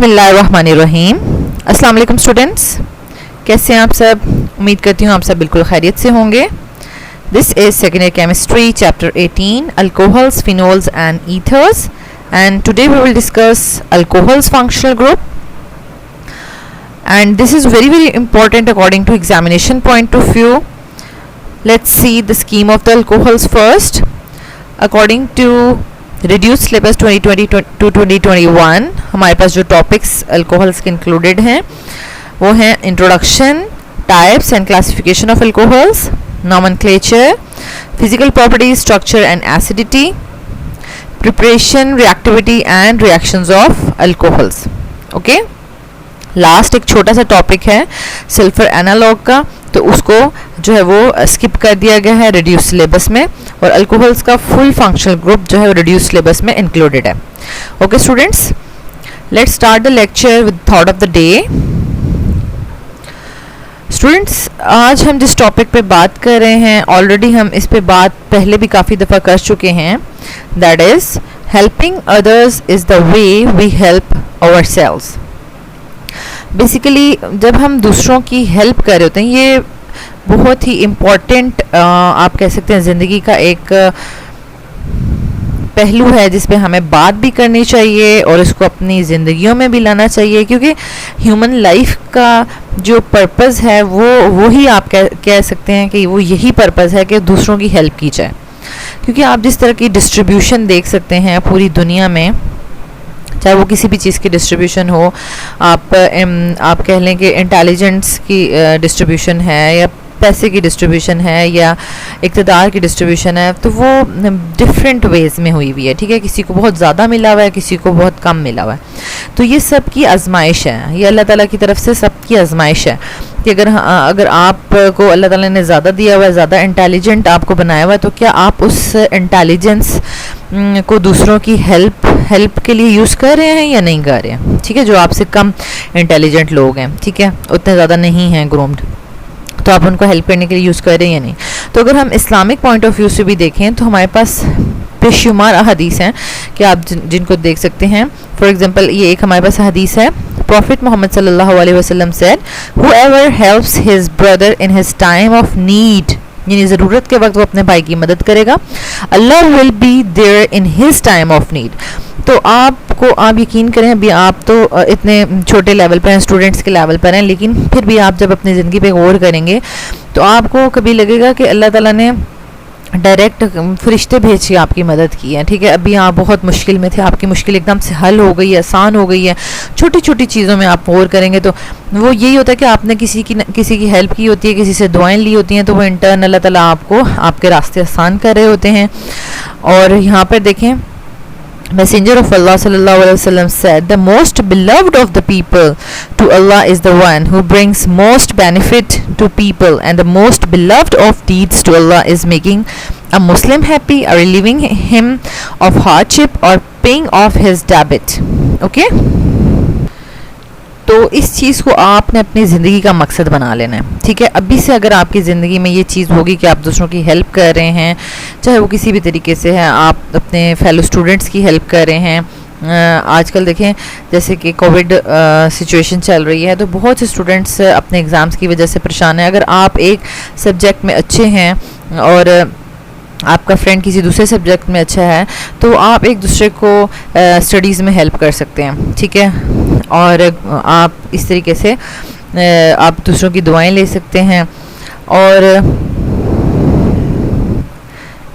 बिस्मिल्लाहिर्रहमानिर्रहीम। अस्सलाम वालेकुम स्टूडेंट्स, कैसे हैं आप सब? उम्मीद करती हूँ आप सब बिल्कुल खैरियत से होंगे। This is second year chemistry chapter 18 alcohols, phenols and ethers, and today we will discuss alcohols functional group, and this is very important according to examination point of view. Let's see the scheme of the alcohols first. According to reduced syllabus 2020 to 2021 हमारे पास जो topics alcohols के included हैं वो हैं introduction, types and classification of alcohols, nomenclature, physical properties, structure and acidity, preparation, reactivity and reactions of alcohols. Okay, last एक छोटा सा topic है सल्फर एनालॉग का, तो उसको जो है वो स्किप कर दिया गया है रिड्यूस सिलेबस में, और अल्कोहल्स का फुल फंक्शनल ग्रुप जो है वो रिड्यूस सिलेबस में इंक्लूडेड है। Okay students, let's start the lecture with thought of the day. Students, आज हम जिस टॉपिक पे बात कर रहे हैं ऑलरेडी हम इस पे बात पहले भी काफ़ी दफ़ा कर चुके हैं, that is helping others is the way we help ourselves. Basically जब हम दूसरों की हेल्प कर रहे होते हैं, ये बहुत ही इम्पॉर्टेंट आप कह सकते हैं ज़िंदगी का एक पहलू है जिस पे हमें बात भी करनी चाहिए और इसको अपनी ज़िंदगियों में भी लाना चाहिए, क्योंकि ह्यूमन लाइफ का जो पर्पस है वो ही आप कह सकते हैं कि वो यही पर्पस है कि दूसरों की हेल्प की जाए। क्योंकि आप जिस तरह की डिस्ट्रीब्यूशन देख सकते हैं पूरी दुनिया में, चाहे वो किसी भी चीज़ की डिस्ट्रीब्यूशन हो, आप कह लें कि इंटेलिजेंस की डिस्ट्रीब्यूशन है या पैसे की डिस्ट्रीब्यूशन है या इक़्तिदार की डिस्ट्रीब्यूशन है, तो वो डिफरेंट वेज़ में हुई हुई है। ठीक है, किसी को बहुत ज़्यादा मिला हुआ है, किसी को बहुत कम मिला हुआ है। तो ये सब की आजमाइश है, ये अल्लाह ताला की तरफ से सबकी आजमाइश है कि अगर आपको अल्लाह ताला ने ज़्यादा दिया हुआ है, ज़्यादा इंटेलिजेंट आपको बनाया हुआ है, तो क्या आप उस इंटेलिजेंस को दूसरों की हेल्प के लिए यूज़ कर रहे हैं या नहीं कर रहे हैं? ठीक है, जो आपसे कम इंटेलिजेंट लोग हैं, ठीक है, उतने ज़्यादा नहीं हैं ग्रूम्ड, तो आप उनको हेल्प करने के लिए यूज़ कर रहे हैं या नहीं? तो अगर हम इस्लामिक पॉइंट ऑफ व्यू से भी देखें तो हमारे पास बेशुमार हदीस हैं कि आप जिनको देख सकते हैं। फॉर एग्जांपल, ये एक हमारे पास हदीस है, प्रॉफिट मोहम्मद सल्लल्लाहु अलैहि वसल्लम said, whoever helps his brother in his time of need, यानी ज़रूरत के वक्त वो अपने भाई की मदद करेगा, Allah will be there in his time of need. तो आप यकीन करें, अभी आप तो इतने छोटे लेवल पर हैं, स्टूडेंट्स के लेवल पर हैं, लेकिन फिर भी आप जब अपनी ज़िंदगी पे गौर करेंगे तो आपको कभी लगेगा कि अल्लाह ताला ने डायरेक्ट फरिश्ते भेज के आपकी मदद की है। ठीक है, अभी आप बहुत मुश्किल में थे, आपकी मुश्किल एकदम से हल हो गई है, आसान हो गई है, छोटी छोटी चीज़ों में आप गौर करेंगे तो वो यही होता है कि आपने किसी की हेल्प की होती है, किसी से दुआएं ली होती हैं, तो वो इंटर्न अल्लाह ताला आपको आपके रास्ते आसान कर रहे होते हैं। और यहाँ पर देखें, Messenger of Allah sallallahu alaihi wasallam said, the most beloved of the people to Allah is the one who brings most benefit to people, and the most beloved of deeds to Allah is making a Muslim happy or relieving him of hardship or paying off his debt. Okay? तो इस चीज़ को आपने अपनी ज़िंदगी का मकसद बना लेना है। ठीक है, अभी से अगर आपकी ज़िंदगी में ये चीज़ होगी कि आप दूसरों की हेल्प कर रहे हैं, चाहे वो किसी भी तरीके से है, आप अपने फेलो स्टूडेंट्स की हेल्प कर रहे हैं। आजकल देखें जैसे कि कोविड सिचुएशन चल रही है, तो बहुत से स्टूडेंट्स अपने एग्ज़ाम्स की वजह से परेशान हैं। अगर आप एक सब्जेक्ट में अच्छे हैं और आपका फ्रेंड किसी दूसरे सब्जेक्ट में अच्छा है, तो आप एक दूसरे को स्टडीज़ में हेल्प कर सकते हैं। ठीक है, और आप इस तरीके से आप दूसरों की दुआएं ले सकते हैं, और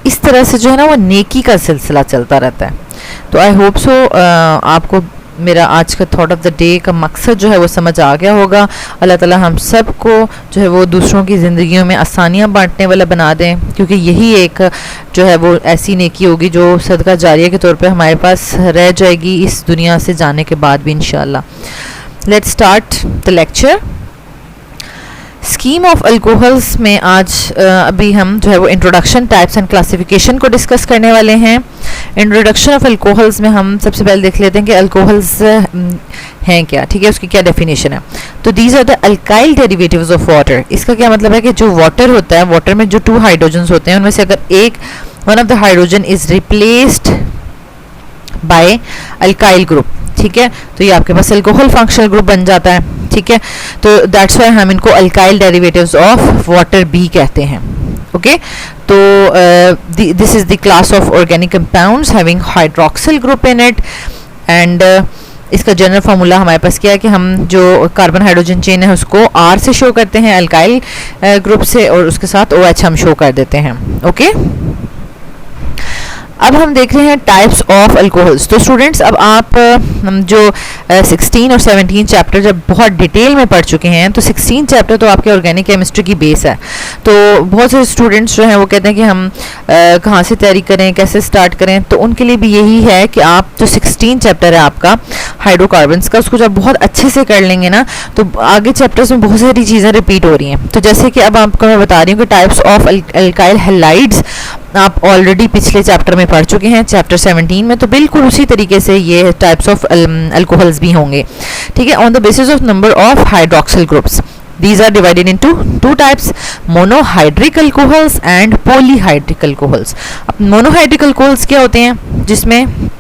इस तरह से जो है ना वो नेकी का सिलसिला चलता रहता है। तो आई होप सो आपको मेरा आज का थॉट ऑफ द डे का मकसद जो है वो समझ आ गया होगा। अल्लाह ताला हम सब को जो है वो दूसरों की ज़िंदगियों में आसानियाँ बांटने वाला बना दें, क्योंकि यही एक जो है वो ऐसी नेकी होगी जो सदका जारिया के तौर पे हमारे पास रह जाएगी इस दुनिया से जाने के बाद भी इंशाल्लाह। Let's start the lecture. Scheme of alcohols में आज अभी हम जो है वो इंट्रोडक्शन, टाइप्स एंड क्लासिफिकेशन को डिस्कस करने वाले हैं। इंट्रोडक्शन ऑफ अल्कोहल्स में हम सबसे पहले देख लेते हैं कि अल्कोहल्स हैं क्या। ठीक है, उसकी क्या डेफिनेशन है। तो these are the alkyl derivatives of water. इसका क्या मतलब है कि जो वाटर होता है, वाटर में जो 2 हाइड्रोजन्स होते हैं, उनमें से अगर one of the hydrogen is replaced by alkyl group, ठीक है, तो ये आपके पास अल्कोहल फंक्शनल ग्रुप बन जाता है, ठीक है। तो दैट्स वाई हम इनको अल्काइल डेरिवेटिव्स ऑफ वाटर बी कहते हैं, ओके। तो this is the class of organic compounds having hydroxyl group in it, and इसका जनरल फार्मूला हमारे पास क्या है कि हम जो कार्बन हाइड्रोजन चेन है उसको R से शो करते हैं अल्काइल ग्रुप से, और उसके साथ OH हम शो कर देते हैं, ओके। अब हम देख रहे हैं टाइप्स ऑफ अल्कोहल्स। तो स्टूडेंट्स अब आप हम जो 16 और 17 चैप्टर जब बहुत डिटेल में पढ़ चुके हैं, तो 16 चैप्टर तो आपके ऑर्गेनिक केमिस्ट्री की बेस है। तो बहुत से स्टूडेंट्स जो हैं वो कहते हैं कि हम कहाँ से तैयारी करें, कैसे स्टार्ट करें, तो उनके लिए भी यही है कि आप जो 16 चैप्टर है आपका हाइड्रोकार्बन्स का, उसको जब बहुत अच्छे से कर लेंगे ना, तो आगे चैप्टर्स में बहुत सारी चीज़ें रिपीट हो रही हैं। तो जैसे कि अब आपको मैं बता रही हूँ कि टाइप्स ऑफ अल्काइल हैलाइड्स आप ऑलरेडी पिछले चैप्टर में पढ़ चुके हैं, चैप्टर 17 में, तो बिल्कुल उसी तरीके से ये टाइप्स ऑफ अल्कोहल्स भी होंगे, ठीक है। On the basis of number of hydroxyl groups, these are divided into two types, monohydric alcohols and polyhydric alcohols। अब monohydric alcohols क्या होते हैं, जिसमें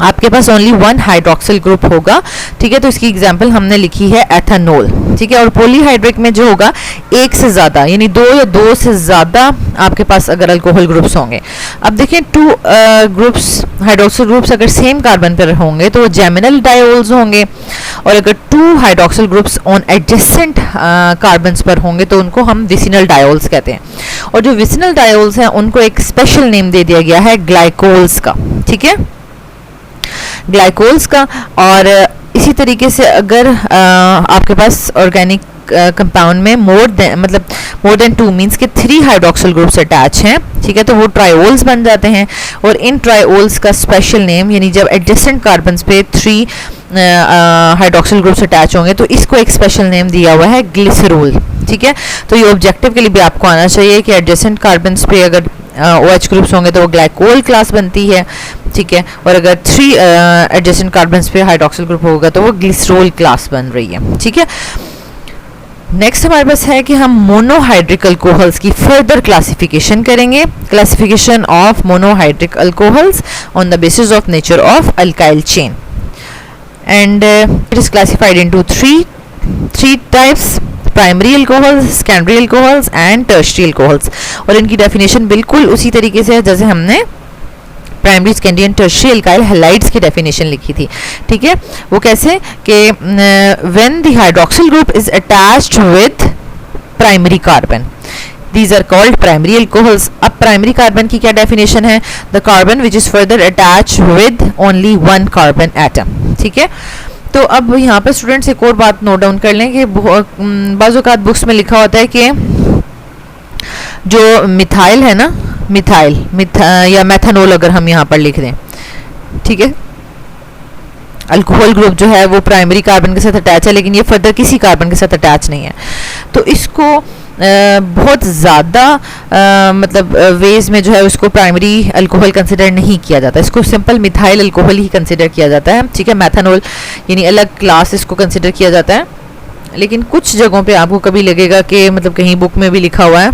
आपके पास ओनली वन हाइड्रोक्सिल ग्रुप होगा, ठीक है। तो इसकी एग्जांपल हमने लिखी है एथेनॉल, ठीक है। और पॉलीहाइड्रिक में जो होगा एक से ज़्यादा, यानी दो या दो से ज़्यादा आपके पास अगर अल्कोहल ग्रुप्स होंगे। अब देखिए टू ग्रुप्स हाइड्रोक्सिल ग्रुप्स अगर सेम कार्बन पर होंगे तो वो जेमिनल डायोल्स होंगे, और अगर two hydroxyl groups on adjacent carbons पर होंगे तो उनको हम विसिनल डायोल्स कहते हैं। और जो विसिनल डायोल्स हैं उनको एक स्पेशल नेम दे दिया गया है ग्लाइकोल्स का, ठीक है, ग्लाइकोल्स का। और इसी तरीके से अगर आपके पास ऑर्गेनिक कंपाउंड में मोर देन 2 मीन्स के 3 हाइड्रोक्सिल ग्रुप्स अटैच हैं, ठीक है, तो वो ट्रायोल्स बन जाते हैं। और इन ट्रायोल्स का स्पेशल नेम, यानी जब एडजेसेंट कार्बन्स पे 3 हाइड्रोक्सिल ग्रुप्स अटैच होंगे तो इसको एक स्पेशल नेम दिया हुआ है ग्लिसरॉल, ठीक है। तो ये ऑब्जेक्टिव के लिए भी आपको आना चाहिए कि एडजेसेंट कार्बन्स पे अगर OH ग्रुप्स होंगे तो वो ग्लाइकोल क्लास बनती है, ठीक है, और अगर 3 एडजेसेंट कार्बन्स पे हाइड्रोक्सिल ग्रुप होगा तो वो ग्लिसरॉल क्लास बन रही है, ठीक है। नेक्स्ट हमारे पास है कि हम मोनोहाइड्रिक अल्कोहल्स की फर्दर क्लासिफिकेशन करेंगे, classification of monohydric alcohols on the basis of nature of alkyl chain, and it is classified into three types, primary alcohols, secondary alcohols and tertiary alcohols. और इनकी definition बिल्कुल उसी तरीके से है जैसे हमने primary, secondary and tertiary alkyl halides की डेफिनेशन लिखी थी, ठीक है। वो कैसे कि when the hydroxyl group is attached with primary carbon, these are called primary alcohols। अब प्राइमरी कार्बन की क्या डेफिनेशन है, the carbon which is further attached with only one carbon atom, ठीक है। तो अब यहाँ पर स्टूडेंट्स एक और बात नोट डाउन कर लें कि बाज़ औक़ात बुक्स में लिखा होता है कि जो मिथाइल है ना, या मेथनॉल अगर हम यहाँ पर लिख दें, ठीक है, अल्कोहल ग्रुप जो है वो प्राइमरी कार्बन के साथ अटैच है, लेकिन ये फर्दर किसी कार्बन के साथ अटैच नहीं है। तो इसको बहुत ज़्यादा मतलब वेज में जो है उसको प्राइमरी अल्कोहल कंसिडर नहीं किया जाता, इसको सिंपल मिथाइल अल्कोहल ही कंसिडर किया जाता है, ठीक है। मेथनॉल यानी अलग क्लास इसको कंसिडर किया जाता है, लेकिन कुछ जगहों पे आपको कभी लगेगा कि मतलब कहीं बुक में भी लिखा हुआ है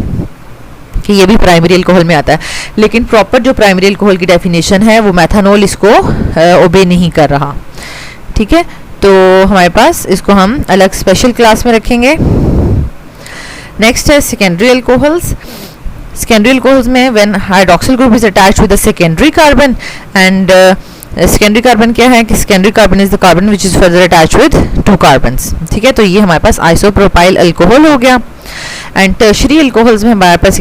कि ये भी प्राइमरी अल्कोहल में आता है, लेकिन प्रॉपर जो प्राइमरी अल्कोहल की डेफिनेशन है वो मेथनॉल इसको ओबे नहीं कर रहा, ठीक है। तो हमारे पास इसको हम अलग स्पेशल क्लास में रखेंगे। नेक्स्ट है सेकेंडरी अल्कोहल्स। सेकेंडरी अल्कोहल्स में when hydroxyl group is attached with the secondary carbon, and secondary carbon क्या है कि secondary carbon is the carbon which is further attached with 2 carbons, ठीक है। तो ये हमारे पास आइसोप्रोपाइल अल्कोहल हो गया। एंड टर्शियरी अल्कोहल्स में हमारे पास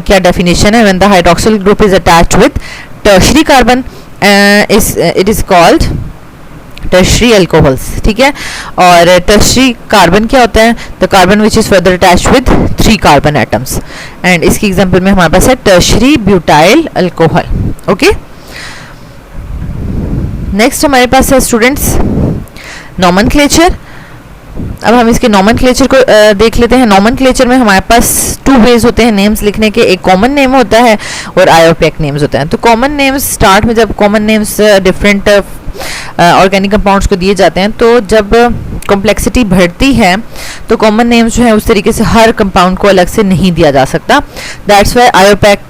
क्या डेफिनेशन है, when the hydroxyl group is attached with tertiary carbon it is called tertiary alcohols, ठीक है। और टर्शियरी कार्बन क्या होता है, the carbon which is further attached with 3 carbon atoms, and इसकी एग्जांपल में हमारे पास है tertiary butyl alcohol, okay. Next हमारे पास है स्टूडेंट्स नॉमेनक्लेचर। अब हम इसके नॉमेनक्लेचर को देख लेते हैं। नॉमेनक्लेचर में हमारे पास 2 वेज होते हैं नेम्स लिखने के, एक कॉमन नेम होता है और आयोपैक नेम्स होते हैं। तो कॉमन नेम्स स्टार्ट में जब common names different organic compounds को दिए जाते हैं, तो जब कॉम्प्लेक्सिटी बढ़ती है तो कॉमन नेम्स जो है उस तरीके से हर कंपाउंड को अलग से नहीं दिया जा सकता। दैट्स वाई आयोपैक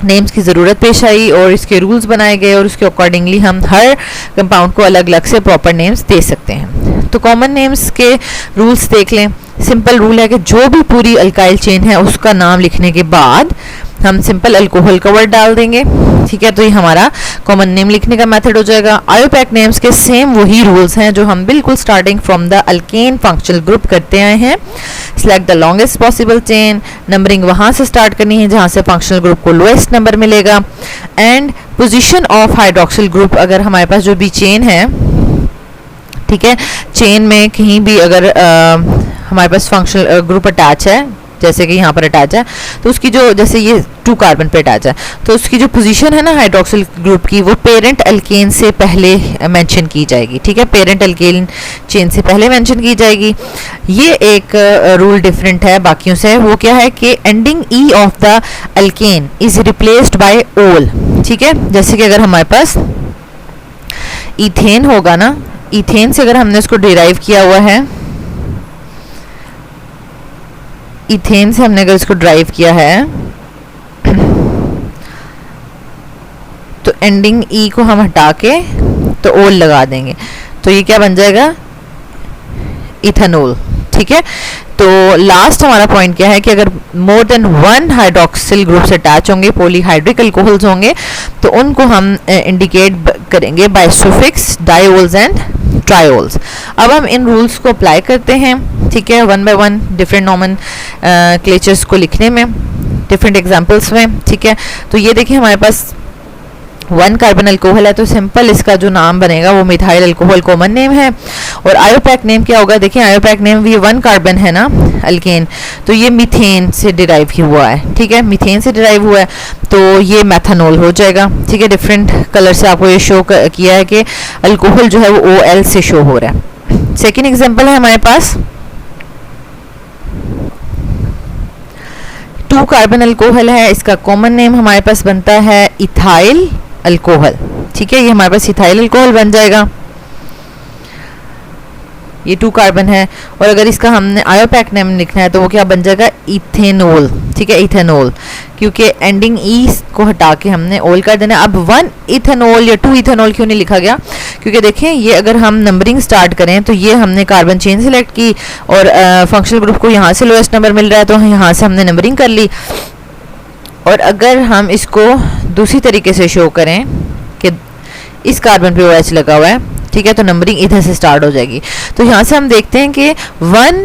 नेम्स की ज़रूरत पेश आई और इसके रूल्स बनाए गए और उसके अकॉर्डिंगली हम हर कंपाउंड को अलग अलग से प्रॉपर नेम्स दे सकते हैं। तो कॉमन नेम्स के रूल्स देख लें। सिंपल रूल है कि जो भी पूरी अल्काइल चेन है उसका नाम लिखने के बाद हम सिंपल अल्कोहल का वर्ड डाल देंगे, ठीक है। तो ये हमारा कॉमन नेम लिखने का मेथड हो जाएगा। आयोपैक नेम्स के सेम वही रूल्स हैं जो हम बिल्कुल starting from the alkane functional group करते आए हैं। Select the longest possible chain, numbering वहां से स्टार्ट करनी है जहां से फंक्शनल ग्रुप को लोएस्ट नंबर मिलेगा। And position of hydroxyl group, अगर हमारे पास जो भी चेन है, ठीक है, चेन में कहीं भी अगर हमारे पास फंक्शनल ग्रुप अटैच है, जैसे कि यहाँ पर अटैच है, तो उसकी जो, जैसे ये 2 कार्बन पे अटैच है, तो उसकी जो पोजीशन है ना हाइड्रोक्सिल ग्रुप की, वो पेरेंट अल्केन से पहले मेंशन की जाएगी, ठीक है। पेरेंट अल्केन चेन से पहले मेंशन की जाएगी। ये एक रूल डिफरेंट है बाकियों से। वो क्या है कि ending E of the alkane is replaced by ओल, ठीक है। जैसे कि अगर हमारे पास इथेन होगा ना, इथेन से अगर हमने उसको डिराइव किया हुआ है, इथेन से हमने अगर इसको ड्राइव किया है, तो एंडिंग ई को हम हटा के तो ओल लगा देंगे, तो ये क्या बन जाएगा, इथेनॉल, ठीक है। तो लास्ट हमारा पॉइंट क्या है कि अगर मोर देन 1 हाइड्रोक्सिल ग्रुप से अटैच होंगे, पॉलीहाइड्रिक अल्कोहल्स होंगे, तो उनको हम इंडिकेट करेंगे बाय सुफिक्स डायोल्स एंड ट्रायोल्स। अब हम इन रूल्स को अप्लाई करते हैं, ठीक है, 1 बाय 1 डिफरेंट नॉमन क्लेचर्स को लिखने में, डिफरेंट एग्जांपल्स में, ठीक है। तो ये देखिए हमारे पास 1 कार्बन अल्कोहल है, तो सिंपल इसका जो नाम बनेगा वो मिथाइल अल्कोहल कॉमन नेम है। और आयोपैक नेम क्या होगा, देखिए आयोपैक नेम भी 1 कार्बन है ना अल्केन, तो ये मीथेन से डिराइव हुआ है, ठीक है, मीथेन से डिराइव हुआ है, तो ये मेथनॉल हो जाएगा, ठीक है। डिफरेंट कलर से आपको ये शो किया है कि अल्कोहल जो है वो OL से शो हो रहा है। सेकेंड एग्जाम्पल है हमारे पास 2 कार्बन अल्कोहल है, इसका कॉमन नेम हमारे पास बनता है इथाइल अल्कोहल, ठीक है। ये हमारे पास इथाइल अल्कोहल बन जाएगा, ये 2 कार्बन है। और अगर इसका हमने आयोपैक नेम लिखना है तो वो क्या बन जाएगा, इथेनॉल, ठीक है, इथेनॉल, क्योंकि एंडिंग ई को हटा के हमने ओल कर देना। अब 1 इथेनॉल या 2 इथेनॉल क्यों नहीं लिखा गया, क्योंकि देखें ये अगर हम नंबरिंग स्टार्ट करें तो ये हमने कार्बन चेन सेलेक्ट की और फंक्शनल ग्रुप को यहाँ से लोएस्ट नंबर मिल रहा है, तो यहाँ से हमने नंबरिंग कर ली। और अगर हम इसको दूसरी तरीके से शो करें कि इस कार्बन पे OH लगा हुआ है, ठीक है, तो नंबरिंग इधर से स्टार्ट हो जाएगी। तो यहाँ से हम देखते हैं कि 1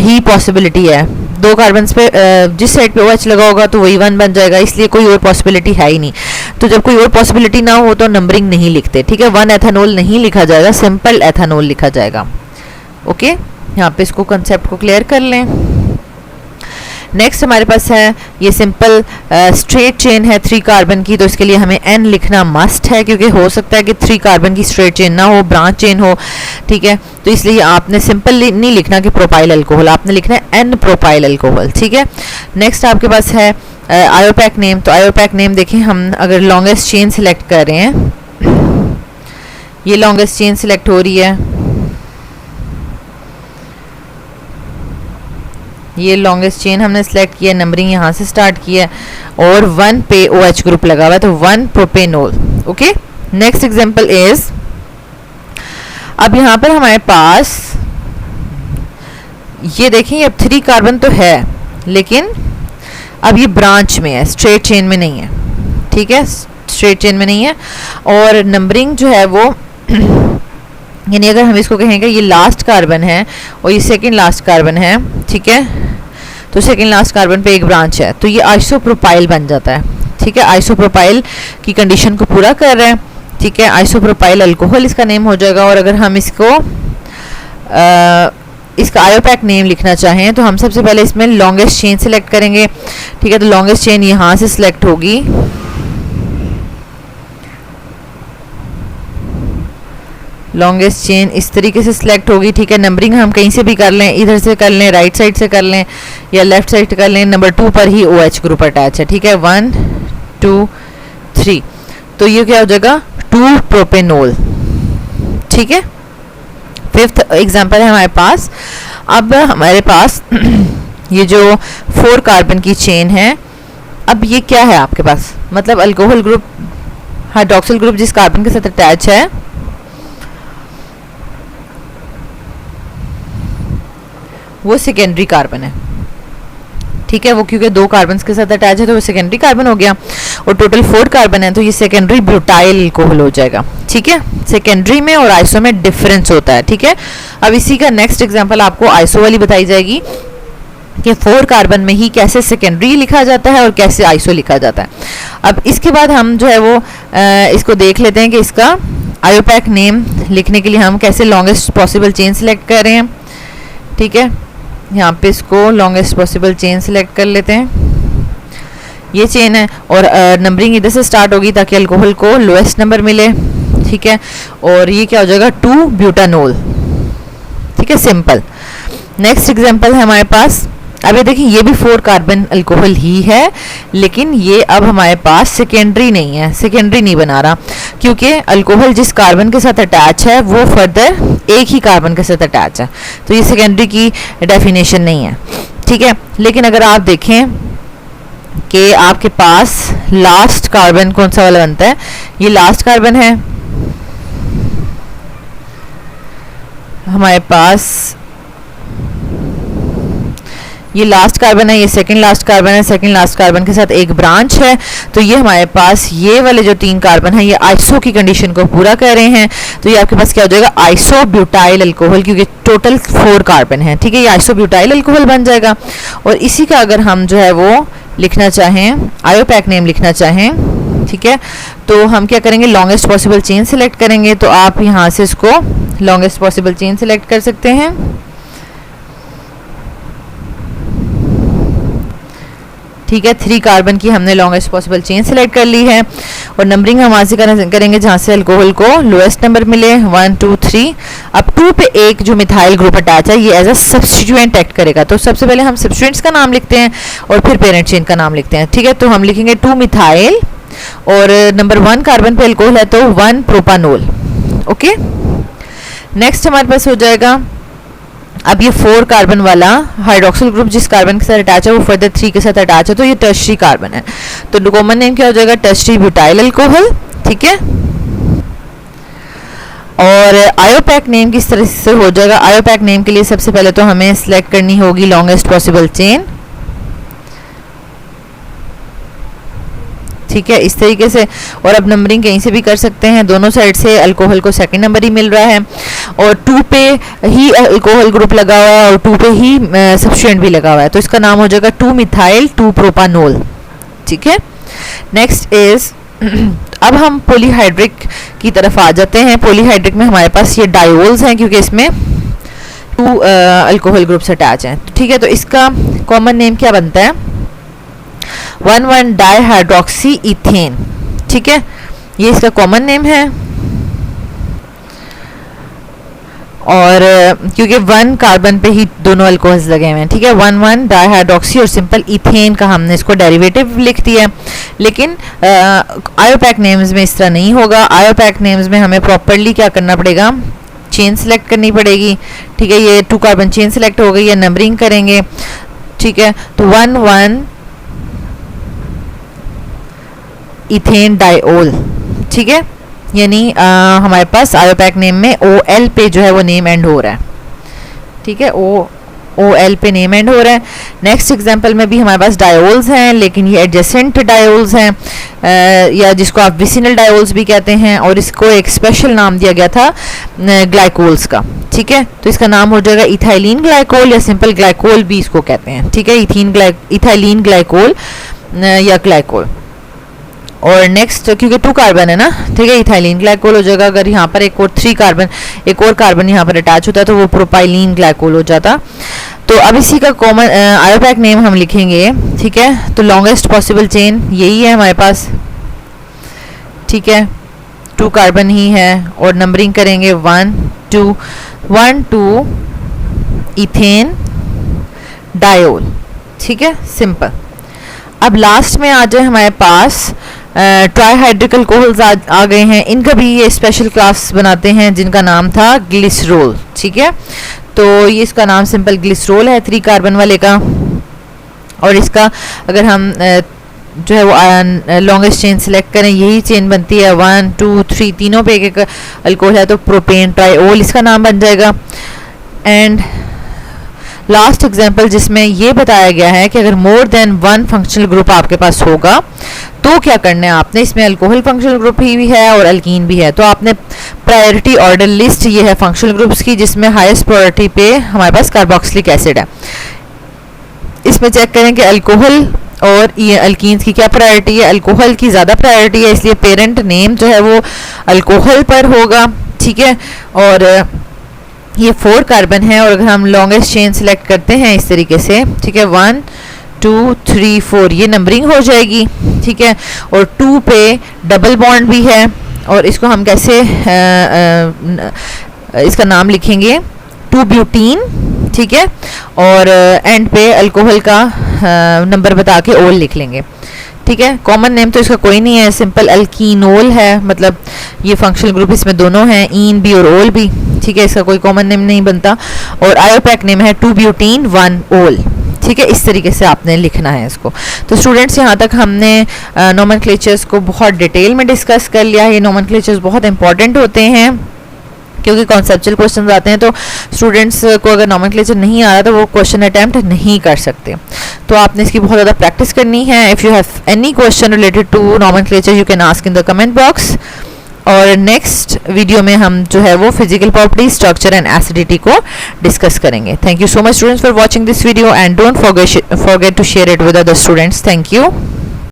ही पॉसिबिलिटी है, 2 कार्बन पे जिस साइड पे OH लगा होगा तो वही 1 बन जाएगा, इसलिए कोई और पॉसिबिलिटी है ही नहीं। तो जब कोई और पॉसिबिलिटी ना हो तो नंबरिंग नहीं लिखते, ठीक है। 1 एथेनॉल नहीं लिखा जाएगा, सिंपल एथेनॉल लिखा जाएगा। ओके, यहाँ पे इसको कंसेप्ट को क्लियर कर लें। नेक्स्ट हमारे पास है ये सिंपल स्ट्रेट चेन है 3 कार्बन की, तो इसके लिए हमें N लिखना मस्ट है, क्योंकि हो सकता है कि 3 कार्बन की स्ट्रेट चेन ना हो, ब्रांच चेन हो, ठीक है। तो इसलिए आपने सिंपल नहीं लिखना कि प्रोपाइल अल्कोहल, आपने लिखना है N प्रोपाइल अल्कोहल, ठीक है। नेक्स्ट आपके पास है आयोपैक नेम। तो आयोपैक नेम देखिए, हम अगर लॉन्गेस्ट चेन सिलेक्ट कर रहे हैं, ये लॉन्गेस्ट चेन सिलेक्ट हो रही है, ये लॉन्गेस्ट चेन हमने सेलेक्ट किया, नंबरिंग यहाँ से स्टार्ट किया और 1 पे OH ग्रुप लगा हुआ है, तो 1 propanol. Okay, next example is, अब यहाँ पर हमारे पास ये देखें, अब 3 कार्बन तो है लेकिन अब ये ब्रांच में है, स्ट्रेट चेन में नहीं है, ठीक है, स्ट्रेट चेन में नहीं है। और नंबरिंग जो है वो यानी अगर हम इसको कहेंगे ये लास्ट कार्बन है और ये सेकंड लास्ट कार्बन है, ठीक है, तो सेकंड लास्ट कार्बन पे एक ब्रांच है, तो ये आइसोप्रोपाइल बन जाता है, ठीक है, आइसोप्रोपाइल की कंडीशन को पूरा कर रहे हैं, ठीक है, आइसोप्रोपाइल अल्कोहल इसका नेम हो जाएगा। और अगर हम इसको इसका आयोपैक नेम लिखना चाहें तो हम सबसे पहले इसमें लॉन्गेस्ट चेन सिलेक्ट करेंगे, ठीक है, तो लॉन्गेस्ट चेन यहाँ से सिलेक्ट होगी, लॉन्गेस्ट चेन इस तरीके से सिलेक्ट होगी, ठीक है। नंबरिंग हम कहीं से भी कर लें, इधर से कर लें, राइट साइड से कर लें या लेफ्ट साइड से कर लें, नंबर 2 पर ही OH ग्रुप अटैच है, ठीक है, 1 2 3, तो ये क्या हो जाएगा, 2 प्रोपेनॉल, ठीक है। 5th एग्जांपल है हमारे पास, अब हमारे पास ये जो 4 कार्बन की चेन है, अब ये क्या है आपके पास, मतलब अल्कोहल ग्रुप, हाइड्रोक्सिल ग्रुप जिस कार्बन के साथ अटैच है वो सेकेंडरी कार्बन है, ठीक है। वो क्योंकि 2 कार्बन के साथ अटैच है तो वो सेकेंडरी कार्बन हो गया, और टोटल 4 कार्बन है तो ये सेकेंडरी ब्यूटाइल अल्कोहल हो जाएगा, ठीक है। सेकेंडरी में और आइसो में डिफरेंस होता है, ठीक है। अब इसी का नेक्स्ट एग्जांपल आपको आइसो वाली बताई जाएगी कि 4 कार्बन में ही कैसे सेकेंडरी लिखा जाता है और कैसे आइसो लिखा जाता है। अब इसके बाद हम जो है वो इसको देख लेते हैं कि इसका आयोपैक नेम लिखने के लिए हम कैसे लॉन्गेस्ट पॉसिबल चेन सेलेक्ट कर रहे हैं, ठीक है। यहाँ पे इसको लॉन्गेस्ट पॉसिबल चेन सेलेक्ट कर लेते हैं, ये चेन है, और नंबरिंग इधर से स्टार्ट होगी ताकि अल्कोहल को लोएस्ट नंबर मिले, ठीक है। और ये क्या हो जाएगा 2 ब्यूटानोल, ठीक है, सिंपल। नेक्स्ट एग्जांपल है हमारे पास, अब ये देखिए ये भी 4 कार्बन अल्कोहल ही है, लेकिन ये अब हमारे पास सेकेंडरी नहीं है, सेकेंडरी नहीं बना रहा क्योंकि अल्कोहल जिस कार्बन के साथ अटैच है वो फर्दर एक ही कार्बन के साथ अटैच है, तो ये सेकेंडरी की डेफिनेशन नहीं है, ठीक है। लेकिन अगर आप देखें कि आपके पास लास्ट कार्बन कौन सा वाला बनता है, ये लास्ट कार्बन है हमारे पास, ये लास्ट कार्बन है, ये सेकंड लास्ट कार्बन है, सेकंड लास्ट कार्बन के साथ एक ब्रांच है, तो ये हमारे पास ये वाले जो 3 कार्बन है ये आइसो की कंडीशन को पूरा कर रहे हैं, तो ये आपके पास क्या हो जाएगा आइसो ब्यूटाइल अल्कोहल, क्योंकि टोटल 4 कार्बन है, ठीक है। ये आइसो ब्यूटाइल अल्कोहल बन जाएगा। और इसी का अगर हम जो है वो लिखना चाहें, आयोपैक नेम लिखना चाहें, ठीक है, तो हम क्या करेंगे लॉन्गेस्ट पॉसिबल चेन सेलेक्ट करेंगे, तो आप यहाँ से इसको लॉन्गेस्ट पॉसिबल चेन सेलेक्ट कर सकते हैं, ठीक है। 3 कार्बन की हमने लॉन्गेस्ट पॉसिबल चेन सेलेक्ट कर ली है, और नंबरिंग हम वहाँ से करेंगे जहाँ से अल्कोहल को लोएस्ट नंबर मिले, 1 2 3। अब 2 पे एक जो मिथाइल ग्रुप अटैच है ये एज अ सब्स्टिट्यूएंट एक्ट करेगा, तो सबसे पहले हम सब्स्टिट्यूएंट्स का नाम लिखते हैं और फिर पेरेंट चेन का नाम लिखते हैं, ठीक है। तो हम लिखेंगे 2 मिथाइल, और नंबर 1 कार्बन पे अल्कोहल है तो 1 प्रोपानोल, ओके। नेक्स्ट हमारे पास हो जाएगा, अब ये 4 कार्बन वाला हाइड्रोक्सिल ग्रुप जिस कार्बन के साथ अटैच है वो फर्दर 3 के साथ अटैच है, तो ये टर्शरी कार्बन है, तो कॉमन नेम क्या हो जाएगा टर्शरी ब्यूटाइल अल्कोहल, ठीक है। और आयोपैक नेम किस तरह से हो जाएगा, आयोपैक नेम के लिए सबसे पहले तो हमें सिलेक्ट करनी होगी लॉन्गेस्ट पॉसिबल चेन, ठीक है, इस तरीके से। और अब नंबरिंग कहीं से भी कर सकते हैं, दोनों साइड से अल्कोहल को सेकंड नंबर ही मिल रहा है, और 2 पे ही अल्कोहल ग्रुप लगा हुआ है और 2 पे ही सब्स्टिट्यूएंट भी लगा हुआ है, तो इसका नाम हो जाएगा 2 मिथाइल 2 प्रोपानोल, ठीक है। नेक्स्ट इज अब हम पॉलीहाइड्रिक की तरफ आ जाते हैं। पॉलीहाइड्रिक में हमारे पास ये डायोल्स हैं क्योंकि इसमें 2 अल्कोहल ग्रुप्स अटैच हैं, ठीक है। तो इसका कॉमन नेम क्या बनता है 1,1 डाइहाइड्रोक्सी इथेन, ठीक है, ये इसका कॉमन नेम है। और क्योंकि 1 कार्बन पे ही दोनों अल्कोहल्स लगे हुए हैं, ठीक है, 1,1 डाइहाइड्रोक्सी और सिंपल इथेन का हमने इसको डेरिवेटिव लिख दिया। लेकिन आयोपैक नेम्स में इस तरह नहीं होगा, आयोपैक नेम्स में हमें प्रॉपरली क्या करना पड़ेगा, चेन सेलेक्ट करनी पड़ेगी, ठीक है। ये 2 कार्बन चेन सेलेक्ट हो गई है, नंबरिंग करेंगे, ठीक है। तो 1,1 इथेन डाइओल, ठीक है, यानी हमारे पास आयोपैक नेम में OL पे जो है वो नेम एंड हो रहा है, ठीक है, OL पे नेम एंड हो रहा है। नेक्स्ट एग्जांपल में भी हमारे पास डायोल्स हैं, लेकिन ये एडजेसेंट डायोल्स हैं, या जिसको आप विसिनल डायोल्स भी कहते हैं, और इसको एक स्पेशल नाम दिया गया था ग्लाइकोल्स का, ठीक है। तो इसका नाम हो जाएगा इथाइलिन ग्लाइकोल या सिंपल ग्लाइकोल भी इसको कहते हैं, ठीक है, इथाइलिन ग्लाइकोल या ग्लाइकोल। और नेक्स्ट क्योंकि 2 कार्बन है ना, ठीक है, इथाइलिन ग्लाइकोल हो जाएगा। अगर यहाँ पर एक और कार्बन यहाँ पर अटैच होता है तो वो प्रोपाइलिन ग्लाइकोल हो जाता। तो अब इसी का कॉमन आयोपैक नेम हम लिखेंगे, ठीक है। तो लॉन्गेस्ट पॉसिबल चेन यही है हमारे पास, ठीक है, 2 कार्बन ही है, और नंबरिंग करेंगे 1 2 इथेन डायोल, ठीक है, सिंपल। अब लास्ट में आ जाए हमारे पास ट्राईहाइड्रिक अल्कोहल्स आ गए हैं, इनका भी ये स्पेशल क्लास बनाते हैं जिनका नाम था ग्लिसरोल, ठीक है। तो ये इसका नाम सिंपल ग्लिसरोल है 3 कार्बन वाले का, और इसका अगर हम जो है वो लॉन्गेस्ट चेन सिलेक्ट करें, यही चेन बनती है 1 2 3, तीनों पे एक अल्कोहल है तो प्रोपेन ट्राइओल इसका नाम बन जाएगा। एंड लास्ट एग्जांपल जिसमें ये बताया गया है कि अगर more than one functional group आपके पास होगा तो क्या करना है आपने, इसमें अल्कोहल फंक्शनल ग्रुप ही भी है और अल्कीन भी है, तो आपने प्रायोरिटी ऑर्डर लिस्ट ये है फंक्शनल ग्रुप्स की, जिसमें हाईएस्ट प्रायोरिटी पे हमारे पास कार्बोक्सिलिक एसिड है। इसमें चेक करें कि अल्कोहल और ये अल्कीन्स की क्या प्रायोरिटी है। अल्कोहल की ज़्यादा प्रायोरिटी है, इसलिए पेरेंट नेम जो है वो अल्कोहल पर होगा, ठीक है। और ये 4 कार्बन है और अगर हम लॉन्गेस्ट चेन सिलेक्ट करते हैं इस तरीके से, ठीक है, 1 2 3 4 ये नंबरिंग हो जाएगी, ठीक है। और 2 पे डबल बॉन्ड भी है और इसको हम कैसे इसका नाम लिखेंगे 2 ब्यूटीन, ठीक है। और एंड पे अल्कोहल का नंबर बता के ओल लिख लेंगे, ठीक है। कॉमन नेम तो इसका कोई नहीं है, सिंपल अल्कीनोल है, मतलब ये फंक्शनल ग्रुप इसमें दोनों हैं, ईन भी और ओल भी, ठीक है। इसका कोई कॉमन नेम नहीं बनता। और आयोपैक नेम है 2 ब्यूटीन 1 ओल, ठीक है। इस तरीके से आपने लिखना है इसको। तो स्टूडेंट्स यहाँ तक हमने नोमेनक्लेचर्स को बहुत डिटेल में डिस्कस कर लिया है। ये नोमेनक्लेचर्स बहुत इंपॉर्टेंट होते हैं क्योंकि कॉन्सेप्चुअल क्वेश्चंस आते हैं, तो स्टूडेंट्स को अगर नोमेनक्लेचर नहीं आ रहा तो वो क्वेश्चन अटैम्प्ट नहीं कर सकते। तो आपने इसकी बहुत ज़्यादा प्रैक्टिस करनी है। If you have any question related to nomenclature you can ask in the comment box. और नेक्स्ट वीडियो में हम जो है वो physical properties, structure and acidity को डिस्कस करेंगे। Thank you so much students for watching this video and don't forget to share it with other students. Thank you.